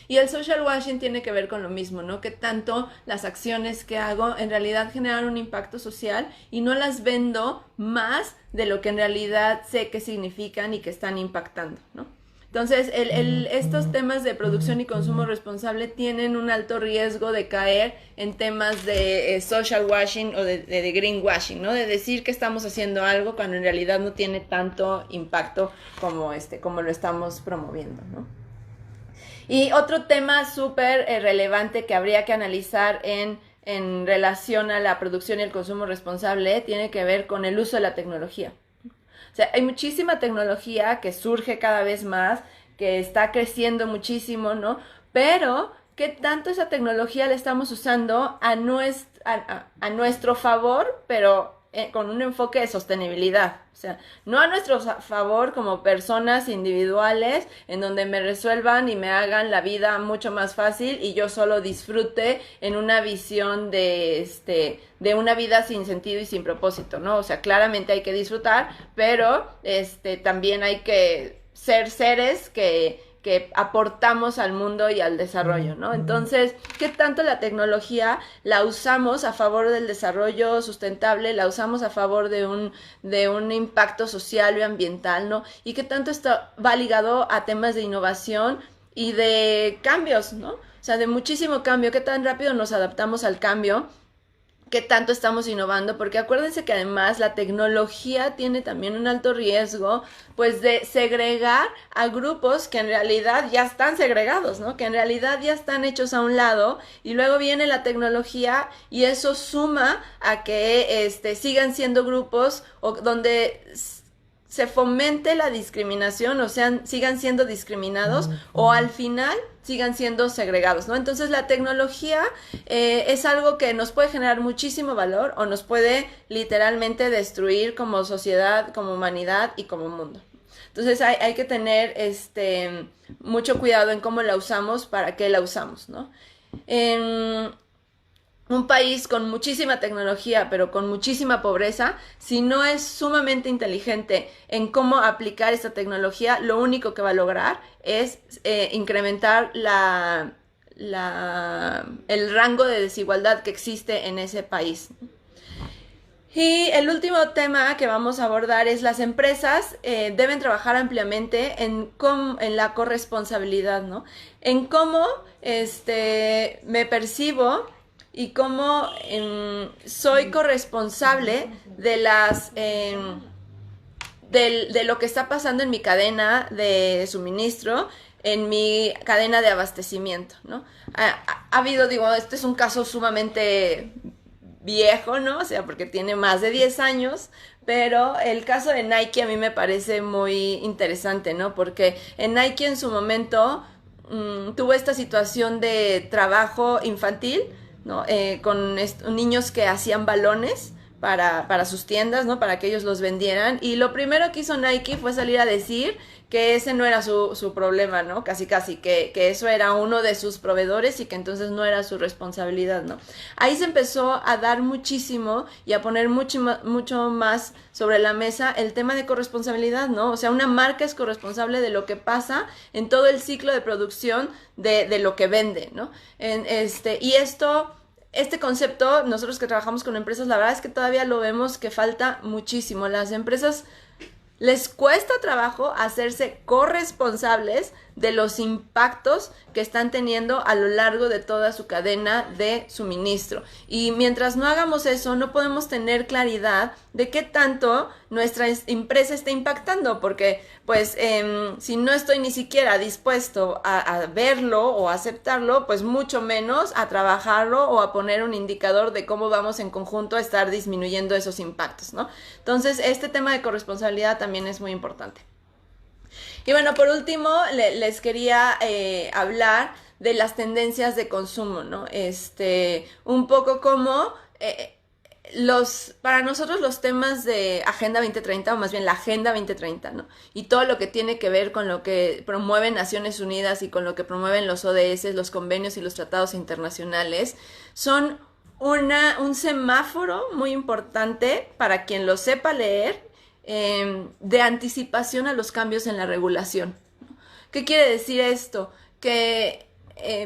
Y el social washing tiene que ver con lo mismo, ¿no? Que tanto las acciones que hago en realidad generan un impacto social y no las vendo más de lo que en realidad sé que significan y que están impactando, ¿no? Entonces, estos temas de producción y consumo responsable tienen un alto riesgo de caer en temas de social washing o de greenwashing, ¿no? De decir que estamos haciendo algo cuando en realidad no tiene tanto impacto como lo estamos promoviendo, ¿no? Y otro tema súper relevante que habría que analizar en relación a la producción y el consumo responsable tiene que ver con el uso de la tecnología. O sea, hay muchísima tecnología que surge cada vez más, que está creciendo muchísimo, ¿no? Pero, ¿qué tanto esa tecnología la estamos usando a nuestro favor, pero con un enfoque de sostenibilidad? O sea, no a nuestro favor como personas individuales en donde me resuelvan y me hagan la vida mucho más fácil y yo solo disfrute en una visión de una vida sin sentido y sin propósito, ¿no? O sea, claramente hay que disfrutar, pero también hay que ser seres que aportamos al mundo y al desarrollo, ¿no? Entonces, ¿qué tanto la tecnología la usamos a favor del desarrollo sustentable, la usamos a favor de un impacto social y ambiental, ¿no? Y qué tanto esto va ligado a temas de innovación y de cambios, ¿no? O sea, de muchísimo cambio, qué tan rápido nos adaptamos al cambio, qué tanto estamos innovando, porque acuérdense que además la tecnología tiene también un alto riesgo, pues de segregar a grupos que en realidad ya están segregados, ¿no? Que en realidad ya están hechos a un lado y luego viene la tecnología y eso suma a que sigan siendo grupos donde se fomente la discriminación, o sea, sigan siendo discriminados o al final sigan siendo segregados, ¿no? Entonces la tecnología es algo que nos puede generar muchísimo valor o nos puede literalmente destruir como sociedad, como humanidad y como mundo. Entonces hay que tener mucho cuidado en cómo la usamos, para qué la usamos, ¿no? Un país con muchísima tecnología, pero con muchísima pobreza, si no es sumamente inteligente en cómo aplicar esta tecnología, lo único que va a lograr es incrementar el rango de desigualdad que existe en ese país. Y el último tema que vamos a abordar es las empresas deben trabajar ampliamente en la corresponsabilidad, ¿no? En cómo me percibo y cómo soy corresponsable de de lo que está pasando en mi cadena de suministro, en mi cadena de abastecimiento, ¿no? Ha habido, digo, este es un caso sumamente viejo, ¿no? O sea, porque tiene más de 10 años, pero el caso de Nike a mí me parece muy interesante, ¿no? Porque en Nike en su momento tuvo esta situación de trabajo infantil, ¿no? Con niños que hacían balones para sus tiendas, ¿no? Para que ellos los vendieran. Y lo primero que hizo Nike fue salir a decir que ese no era su problema, ¿no? Casi, casi, que eso era uno de sus proveedores y que entonces no era su responsabilidad, ¿no? Ahí se empezó a dar muchísimo y a poner mucho más sobre la mesa el tema de corresponsabilidad, ¿no? O sea, una marca es corresponsable de lo que pasa en todo el ciclo de producción de lo que vende, ¿no? Y este concepto, nosotros que trabajamos con empresas, la verdad es que todavía lo vemos que falta muchísimo. Las empresas les cuesta trabajo hacerse corresponsables de los impactos que están teniendo a lo largo de toda su cadena de suministro. Y mientras no hagamos eso, no podemos tener claridad de qué tanto nuestra empresa está impactando, porque pues si no estoy ni siquiera dispuesto a verlo o a aceptarlo, pues mucho menos a trabajarlo o a poner un indicador de cómo vamos en conjunto a estar disminuyendo esos impactos, ¿no? Entonces, este tema de corresponsabilidad también es muy importante. Y bueno, por último, les quería hablar de las tendencias de consumo, ¿no? Un poco como para nosotros los temas de Agenda 2030, o más bien la Agenda 2030, ¿no? Y todo lo que tiene que ver con lo que promueven Naciones Unidas y con lo que promueven los ODS, los convenios y los tratados internacionales, son un semáforo muy importante para quien lo sepa leer, de anticipación a los cambios en la regulación. ¿Qué quiere decir esto? Que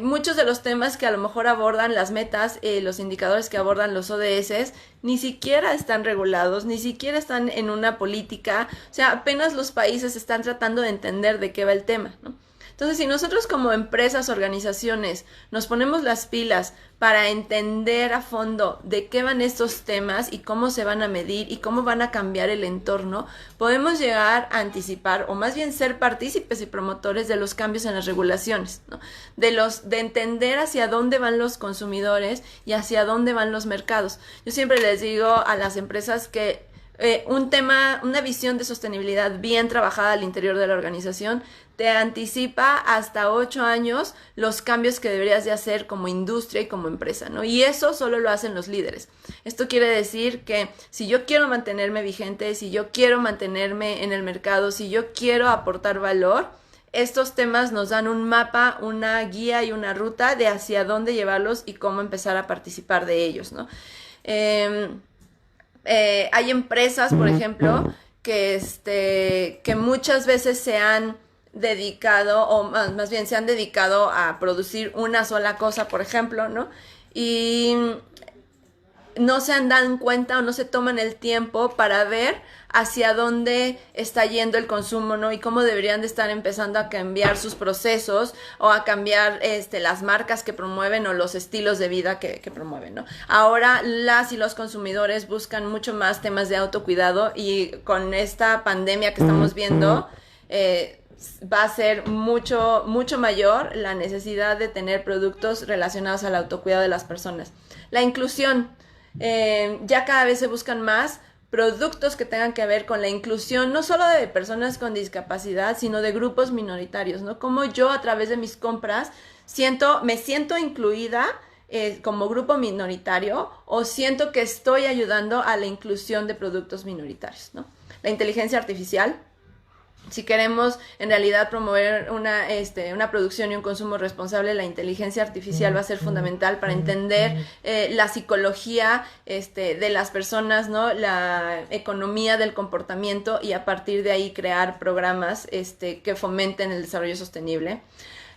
muchos de los temas que a lo mejor abordan las metas, los indicadores que abordan los ODS, ni siquiera están regulados, ni siquiera están en una política, o sea, apenas los países están tratando de entender de qué va el tema, ¿no? Entonces, si nosotros como empresas, organizaciones, nos ponemos las pilas para entender a fondo de qué van estos temas y cómo se van a medir y cómo van a cambiar el entorno, podemos llegar a anticipar o más bien ser partícipes y promotores de los cambios en las regulaciones, ¿no? De entender hacia dónde van los consumidores y hacia dónde van los mercados. Yo siempre les digo a las empresas que una visión de sostenibilidad bien trabajada al interior de la organización te anticipa hasta 8 años los cambios que deberías de hacer como industria y como empresa, ¿no? Y eso solo lo hacen los líderes. Esto quiere decir que si yo quiero mantenerme vigente, si yo quiero mantenerme en el mercado, si yo quiero aportar valor, estos temas nos dan un mapa, una guía y una ruta de hacia dónde llevarlos y cómo empezar a participar de ellos, ¿no? Hay empresas, por ejemplo, que muchas veces se han dedicado, o más bien se han dedicado a producir una sola cosa, por ejemplo, ¿no? Y no se dan cuenta o no se toman el tiempo para ver hacia dónde está yendo el consumo, ¿no? Y cómo deberían de estar empezando a cambiar sus procesos o a cambiar las marcas que promueven o los estilos de vida que promueven, ¿no? Ahora las y los consumidores buscan mucho más temas de autocuidado y con esta pandemia que estamos viendo, va a ser mucho mayor la necesidad de tener productos relacionados al autocuidado de las personas. La inclusión, ya cada vez se buscan más productos que tengan que ver con la inclusión, no solo de personas con discapacidad, sino de grupos minoritarios, ¿no? Como yo a través de mis compras me siento incluida como grupo minoritario o siento que estoy ayudando a la inclusión de productos minoritarios, ¿no? La inteligencia artificial. Si queremos en realidad promover una producción y un consumo responsable, la inteligencia artificial va a ser fundamental para entender la psicología de las personas, ¿no? La economía del comportamiento y a partir de ahí crear programas que fomenten el desarrollo sostenible.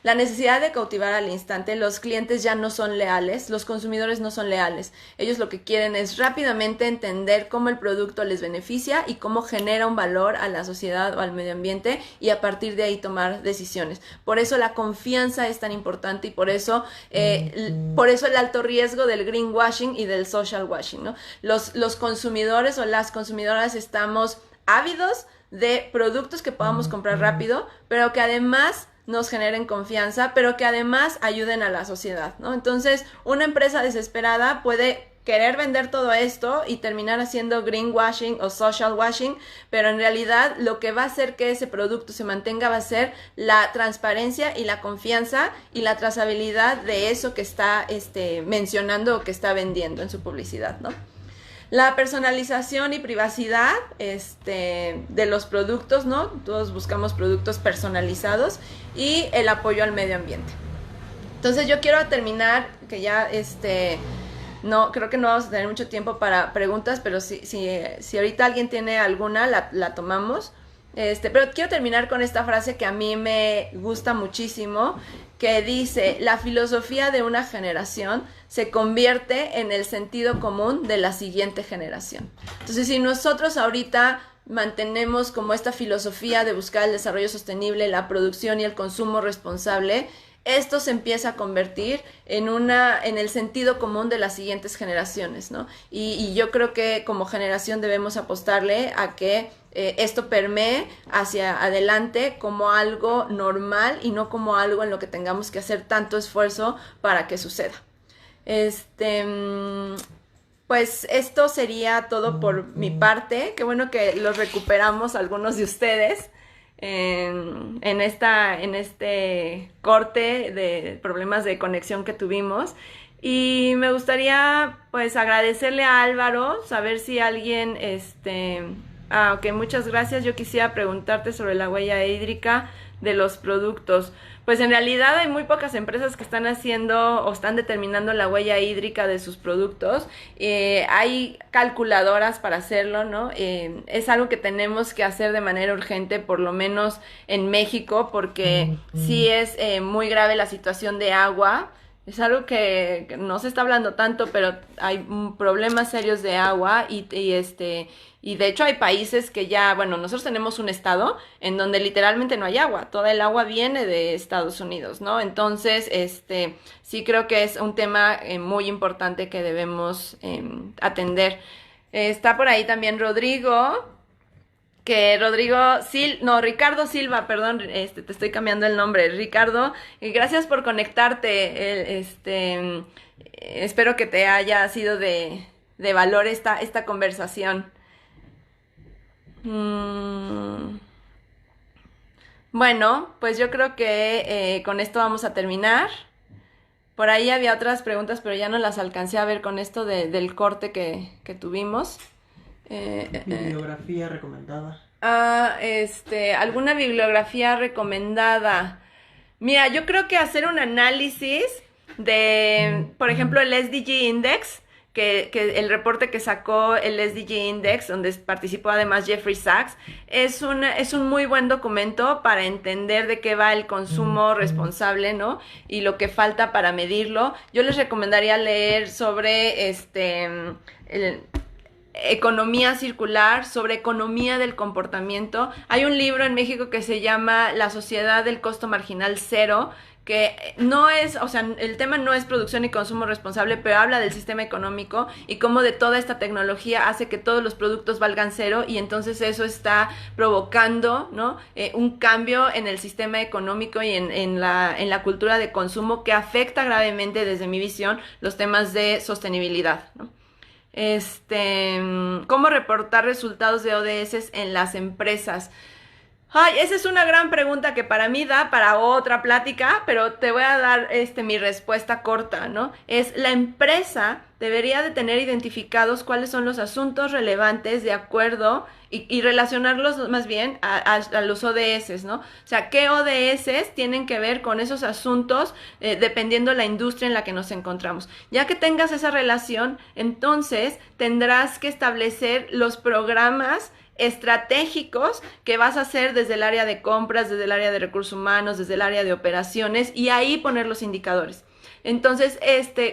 La necesidad de cautivar al instante, los clientes ya no son leales, los consumidores no son leales. Ellos lo que quieren es rápidamente entender cómo el producto les beneficia y cómo genera un valor a la sociedad o al medio ambiente y a partir de ahí tomar decisiones. Por eso la confianza es tan importante y por eso el alto riesgo del greenwashing y del social washing, ¿no? Los consumidores o las consumidoras estamos ávidos de productos que podamos comprar rápido, pero que además nos generen confianza, pero que además ayuden a la sociedad, ¿no? Entonces, una empresa desesperada puede querer vender todo esto y terminar haciendo greenwashing o social washing, pero en realidad lo que va a hacer que ese producto se mantenga va a ser la transparencia y la confianza y la trazabilidad de eso que está mencionando o que está vendiendo en su publicidad, ¿no? La personalización y privacidad de los productos, ¿no? Todos buscamos productos personalizados y el apoyo al medio ambiente. Entonces yo quiero terminar, que ya no, creo que no vamos a tener mucho tiempo para preguntas, pero si ahorita alguien tiene alguna, la tomamos. Pero quiero terminar con esta frase que a mí me gusta muchísimo, que dice: la filosofía de una generación se convierte en el sentido común de la siguiente generación. Entonces, si nosotros ahorita mantenemos como esta filosofía de buscar el desarrollo sostenible, la producción y el consumo responsable, esto se empieza a convertir en el sentido común de las siguientes generaciones, ¿no? Y yo creo que como generación debemos apostarle a que esto permee hacia adelante como algo normal y no como algo en lo que tengamos que hacer tanto esfuerzo para que suceda. Pues esto sería todo por mi parte. Qué bueno que los recuperamos algunos de ustedes en este corte de problemas de conexión que tuvimos. Y me gustaría pues agradecerle a Álvaro, saber si alguien ok, muchas gracias. Yo quisiera preguntarte sobre la huella hídrica de los productos. Pues en realidad hay muy pocas empresas que están haciendo o están determinando la huella hídrica de sus productos. Hay calculadoras para hacerlo, ¿no? Es algo que tenemos que hacer de manera urgente, por lo menos en México, porque sí es muy grave la situación de agua. Es algo que no se está hablando tanto, pero hay problemas serios de agua y de hecho hay países que ya, bueno, nosotros tenemos un estado en donde literalmente no hay agua, toda el agua viene de Estados Unidos, ¿no? Entonces, sí creo que es un tema muy importante que debemos atender. Está por ahí también Rodrigo. Ricardo Silva, perdón, te estoy cambiando el nombre. Ricardo, gracias por conectarte. Espero que te haya sido de valor esta conversación. Bueno, pues yo creo que con esto vamos a terminar. Por ahí había otras preguntas, pero ya no las alcancé a ver con esto del corte que tuvimos. Bibliografía recomendada. ¿Alguna bibliografía recomendada? Mira, yo creo que hacer un análisis de, por ejemplo, el SDG Index, que el reporte que sacó el SDG Index, donde participó además Jeffrey Sachs, es un muy buen documento para entender de qué va el consumo responsable, ¿no? Y lo que falta para medirlo. Yo les recomendaría leer sobre economía circular, sobre economía del comportamiento. Hay un libro en México que se llama La sociedad del costo marginal cero, que no es, o sea, el tema no es producción y consumo responsable, pero habla del sistema económico y cómo de toda esta tecnología hace que todos los productos valgan cero y entonces eso está provocando, ¿no? Un cambio en el sistema económico y en la cultura de consumo que afecta gravemente, desde mi visión, los temas de sostenibilidad, ¿no? ¿Cómo reportar resultados de ODS en las empresas? Ay, esa es una gran pregunta que para mí da para otra plática, pero te voy a dar mi respuesta corta, ¿no? La empresa debería de tener identificados cuáles son los asuntos relevantes de acuerdo y relacionarlos más bien a los ODS, ¿no? O sea, ¿qué ODS tienen que ver con esos asuntos dependiendo de la industria en la que nos encontramos? Ya que tengas esa relación, entonces tendrás que establecer los programas estratégicos que vas a hacer desde el área de compras, desde el área de recursos humanos, desde el área de operaciones, y ahí poner los indicadores. Entonces,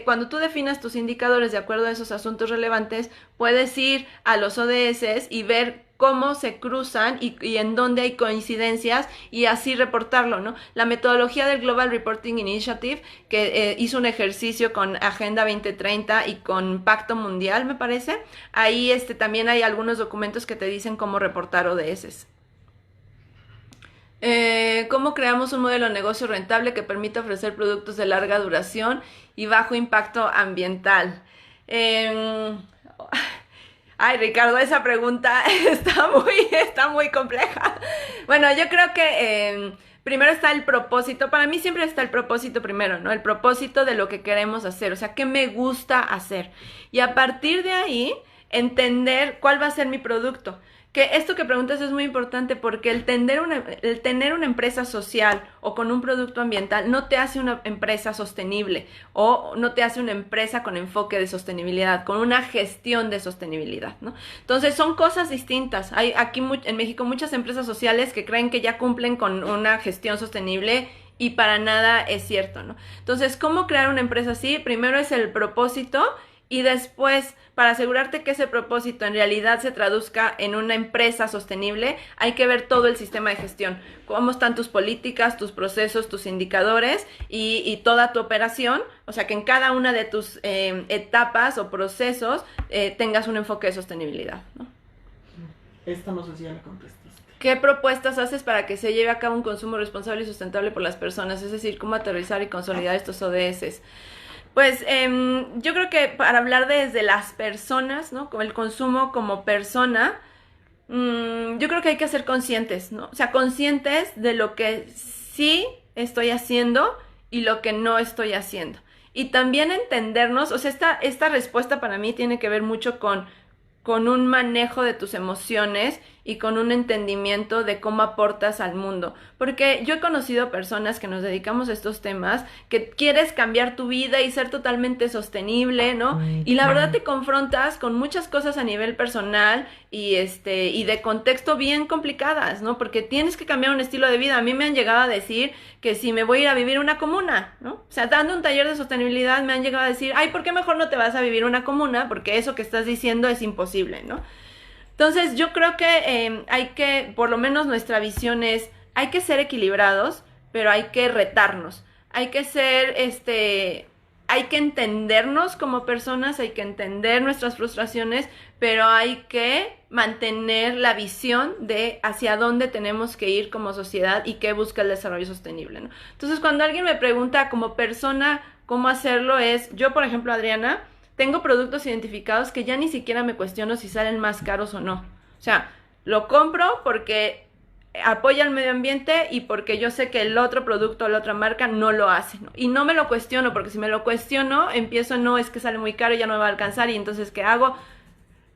cuando tú definas tus indicadores de acuerdo a esos asuntos relevantes, puedes ir a los ODS y ver cómo se cruzan y en dónde hay coincidencias y así reportarlo, ¿no? La metodología del Global Reporting Initiative, que hizo un ejercicio con Agenda 2030 y con Pacto Mundial, me parece, ahí también hay algunos documentos que te dicen cómo reportar ODS. ¿Cómo creamos un modelo de negocio rentable que permita ofrecer productos de larga duración y bajo impacto ambiental? Ay, Ricardo, esa pregunta está muy compleja. Bueno, yo creo que primero está el propósito. Para mí siempre está el propósito primero, ¿no? El propósito de lo que queremos hacer, o sea, qué me gusta hacer. Y a partir de ahí, entender cuál va a ser mi producto. Que esto que preguntas es muy importante porque el tener una empresa social o con un producto ambiental no te hace una empresa sostenible o no te hace una empresa con enfoque de sostenibilidad, con una gestión de sostenibilidad, ¿no? Entonces son cosas distintas. Hay aquí en México muchas empresas sociales que creen que ya cumplen con una gestión sostenible y para nada es cierto, ¿no? Entonces, ¿cómo crear una empresa así? Primero es el propósito. Y después, para asegurarte que ese propósito en realidad se traduzca en una empresa sostenible, hay que ver todo el sistema de gestión. Cómo están tus políticas, tus procesos, tus indicadores y toda tu operación. O sea, que en cada una de tus etapas o procesos tengas un enfoque de sostenibilidad, ¿no? Esta no sé si ya la contestaste. ¿Qué propuestas haces para que se lleve a cabo un consumo responsable y sustentable por las personas? Es decir, ¿cómo aterrizar y consolidar estos ODS? Pues yo creo que para hablar desde las personas, ¿no? Como el consumo como persona, yo creo que hay que ser conscientes, ¿no? O sea, conscientes de lo que sí estoy haciendo y lo que no estoy haciendo. Y también entendernos, o sea, esta respuesta para mí tiene que ver mucho con un manejo de tus emociones y con un entendimiento de cómo aportas al mundo. Porque yo he conocido personas que nos dedicamos a estos temas, que quieres cambiar tu vida y ser totalmente sostenible, ¿no? Y la verdad te confrontas con muchas cosas a nivel personal y de contexto bien complicadas, ¿no? Porque tienes que cambiar un estilo de vida. A mí me han llegado a decir que si me voy a ir a vivir una comuna, ¿no? O sea, dando un taller de sostenibilidad me han llegado a decir, ay, ¿por qué mejor no te vas a vivir una comuna? Porque eso que estás diciendo es imposible, ¿no? Entonces yo creo que hay que, por lo menos nuestra visión es, hay que ser equilibrados, pero hay que retarnos, hay que ser, hay que entendernos como personas, hay que entender nuestras frustraciones, pero hay que mantener la visión de hacia dónde tenemos que ir como sociedad y qué busca el desarrollo sostenible, ¿no? Entonces cuando alguien me pregunta como persona cómo hacerlo yo, por ejemplo, Adriana, tengo productos identificados que ya ni siquiera me cuestiono si salen más caros o no. O sea, lo compro porque apoya al medio ambiente y porque yo sé que el otro producto o la otra marca no lo hace, ¿no? Y no me lo cuestiono, porque si me lo cuestiono, empiezo, no, es que sale muy caro y ya no me va a alcanzar, y entonces, ¿qué hago?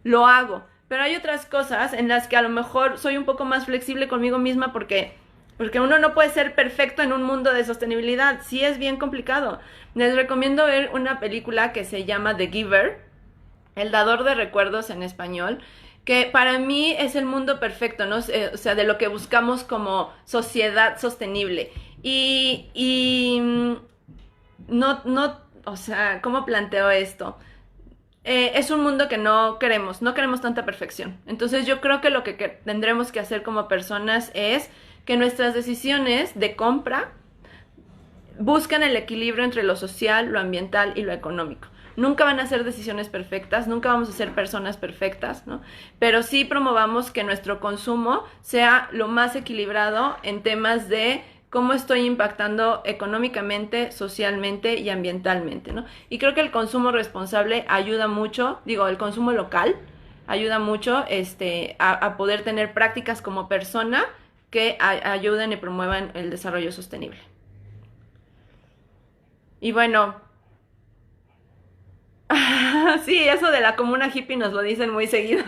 Lo hago. Pero hay otras cosas en las que a lo mejor soy un poco más flexible conmigo misma porque uno no puede ser perfecto en un mundo de sostenibilidad. Sí es bien complicado. Les recomiendo ver una película que se llama The Giver, El dador de recuerdos en español, que para mí es el mundo perfecto, ¿no? O sea, de lo que buscamos como sociedad sostenible. O sea, ¿cómo planteo esto? Es un mundo que no queremos tanta perfección. Entonces yo creo que lo que tendremos que hacer como personas es que nuestras decisiones de compra buscan el equilibrio entre lo social, lo ambiental y lo económico. Nunca van a ser decisiones perfectas, nunca vamos a ser personas perfectas, ¿no? Pero sí promovamos que nuestro consumo sea lo más equilibrado en temas de cómo estoy impactando económicamente, socialmente y ambientalmente, ¿no? Y creo que el consumo responsable ayuda mucho, el consumo local ayuda mucho a poder tener prácticas como persona que ayuden y promuevan el desarrollo sostenible. Y bueno, sí, eso de la comuna hippie nos lo dicen muy seguido.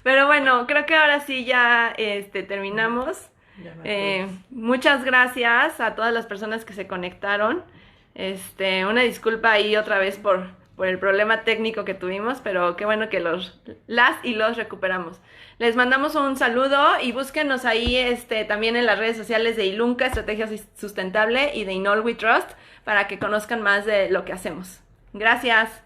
Pero bueno, creo que ahora sí ya terminamos. Muchas gracias a todas las personas que se conectaron. Una disculpa ahí otra vez por por el problema técnico que tuvimos, pero qué bueno que las y los recuperamos. Les mandamos un saludo y búsquenos ahí también en las redes sociales de Ilunca, Estrategia Sustentable, y de In All We Trust, para que conozcan más de lo que hacemos. Gracias.